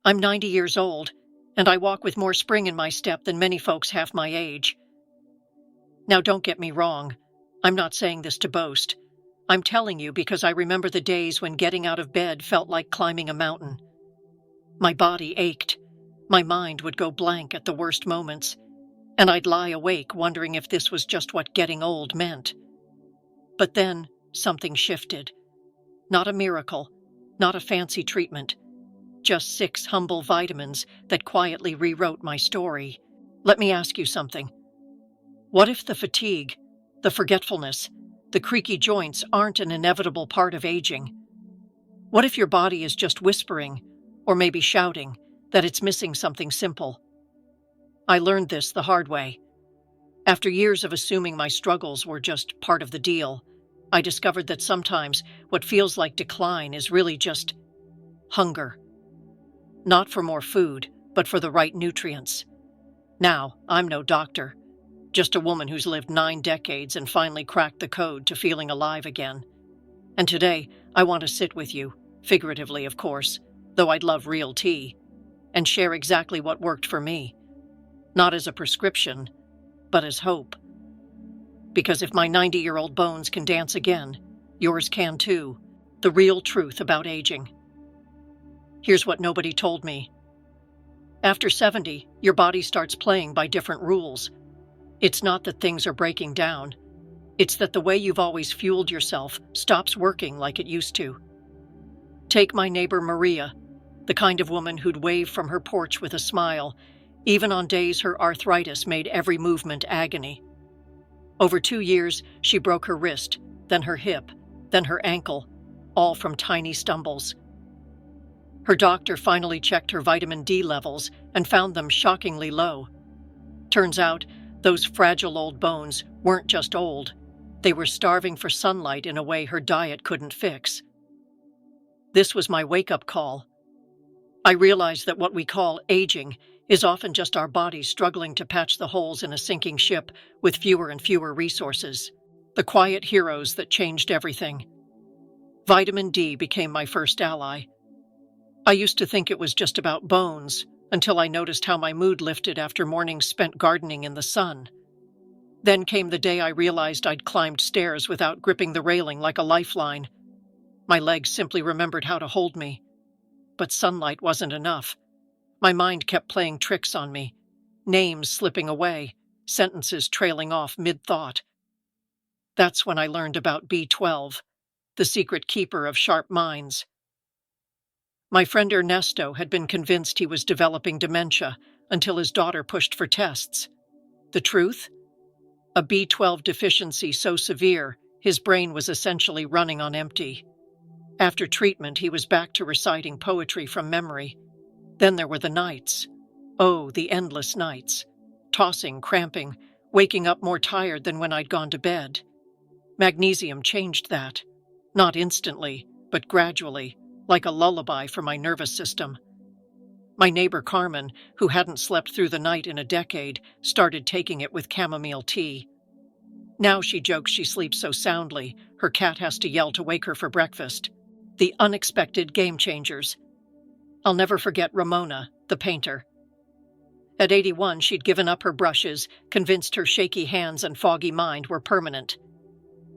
I'm 90 years old, and I walk with more spring in my step than many folks half my age. Now, don't get me wrong. I'm not saying this to boast. I'm telling you because I remember the days when getting out of bed felt like climbing a mountain. My body ached. My mind would go blank at the worst moments, and I'd lie awake wondering if this was just what getting old meant. But then something shifted. Not a miracle, not a fancy treatment, just 6 humble vitamins that quietly rewrote my story. Let me ask you something. What if the fatigue, the forgetfulness, the creaky joints aren't an inevitable part of aging? What if your body is just whispering, or maybe shouting, that it's missing something simple? I learned this the hard way. After years of assuming my struggles were just part of the deal, I discovered that sometimes what feels like decline is really just hunger. Not for more food, but for the right nutrients. Now, I'm no doctor, just a woman who's lived 9 decades and finally cracked the code to feeling alive again. And today, I want to sit with you, figuratively of course, though I'd love real tea, and share exactly what worked for me. Not as a prescription, but as hope. Because if my 90-year-old bones can dance again, yours can too. The real truth about aging. Here's what nobody told me. After 70, your body starts playing by different rules. It's not that things are breaking down. It's that the way you've always fueled yourself stops working like it used to. Take my neighbor Maria, the kind of woman who'd wave from her porch with a smile, even on days her arthritis made every movement agony. Over 2 years, she broke her wrist, then her hip, then her ankle, all from tiny stumbles. Her doctor finally checked her vitamin D levels and found them shockingly low. Turns out, those fragile old bones weren't just old. They were starving for sunlight in a way her diet couldn't fix. This was my wake-up call. I realized that what we call aging is often just our bodies struggling to patch the holes in a sinking ship with fewer and fewer resources. The quiet heroes that changed everything. Vitamin D became my first ally. I used to think it was just about bones, until I noticed how my mood lifted after mornings spent gardening in the sun. Then came the day I realized I'd climbed stairs without gripping the railing like a lifeline. My legs simply remembered how to hold me. But sunlight wasn't enough. My mind kept playing tricks on me, names slipping away, sentences trailing off mid-thought. That's when I learned about B12, the secret keeper of sharp minds. My friend Ernesto had been convinced he was developing dementia until his daughter pushed for tests. The truth? A B12 deficiency so severe, his brain was essentially running on empty. After treatment, he was back to reciting poetry from memory. Then there were the nights. Oh, the endless nights. Tossing, cramping, waking up more tired than when I'd gone to bed. Magnesium changed that. Not instantly, but gradually, like a lullaby for my nervous system. My neighbor Carmen, who hadn't slept through the night in a decade, started taking it with chamomile tea. Now she jokes she sleeps so soundly, her cat has to yell to wake her for breakfast. The unexpected game changers. I'll never forget Ramona, the painter. At 81, she'd given up her brushes, convinced her shaky hands and foggy mind were permanent.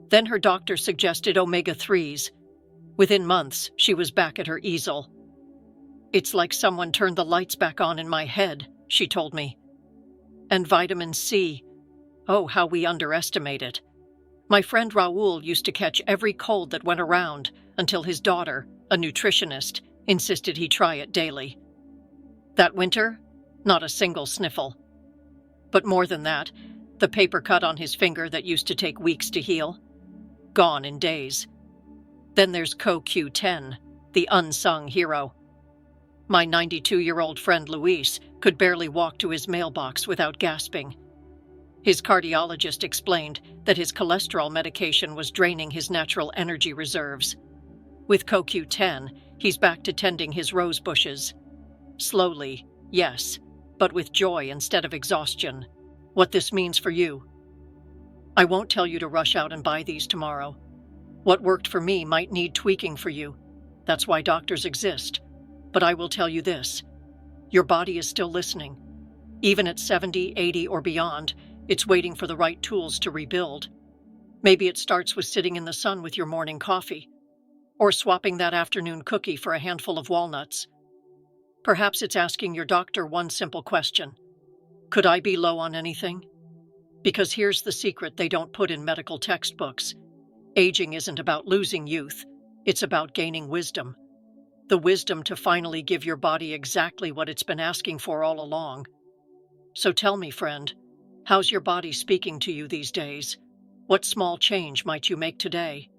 Then her doctor suggested omega-3s. Within months, she was back at her easel. It's like someone turned the lights back on in my head, she told me. And vitamin C. Oh, how we underestimate it. My friend Raul used to catch every cold that went around until his daughter, a nutritionist, insisted he try it daily. That winter, not a single sniffle. But more than that, the paper cut on his finger that used to take weeks to heal, gone in days. Then there's CoQ10, the unsung hero. My 92-year-old friend Luis could barely walk to his mailbox without gasping. His cardiologist explained that his cholesterol medication was draining his natural energy reserves. With CoQ10, he's back to tending his rose bushes. Slowly, yes, but with joy instead of exhaustion. What this means for you. I won't tell you to rush out and buy these tomorrow. What worked for me might need tweaking for you. That's why doctors exist. But I will tell you this, Your body is still listening. Even at 70, 80, or beyond, it's waiting for the right tools to rebuild. Maybe it starts with sitting in the sun with your morning coffee, or swapping that afternoon cookie for a handful of walnuts. Perhaps it's asking your doctor one simple question: could I be low on anything? Because here's the secret they don't put in medical textbooks. Aging isn't about losing youth, it's about gaining wisdom. The wisdom to finally give your body exactly what it's been asking for all along. So tell me, friend, how's your body speaking to you these days? What small change might you make today?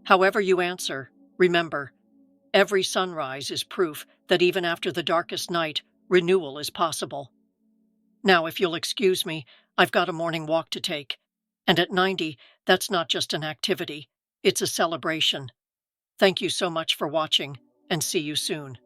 However you answer, remember, every sunrise is proof that even after the darkest night, renewal is possible. Now, if you'll excuse me, I've got a morning walk to take. And at 90, that's not just an activity, it's a celebration. Thank you so much for watching, and see you soon.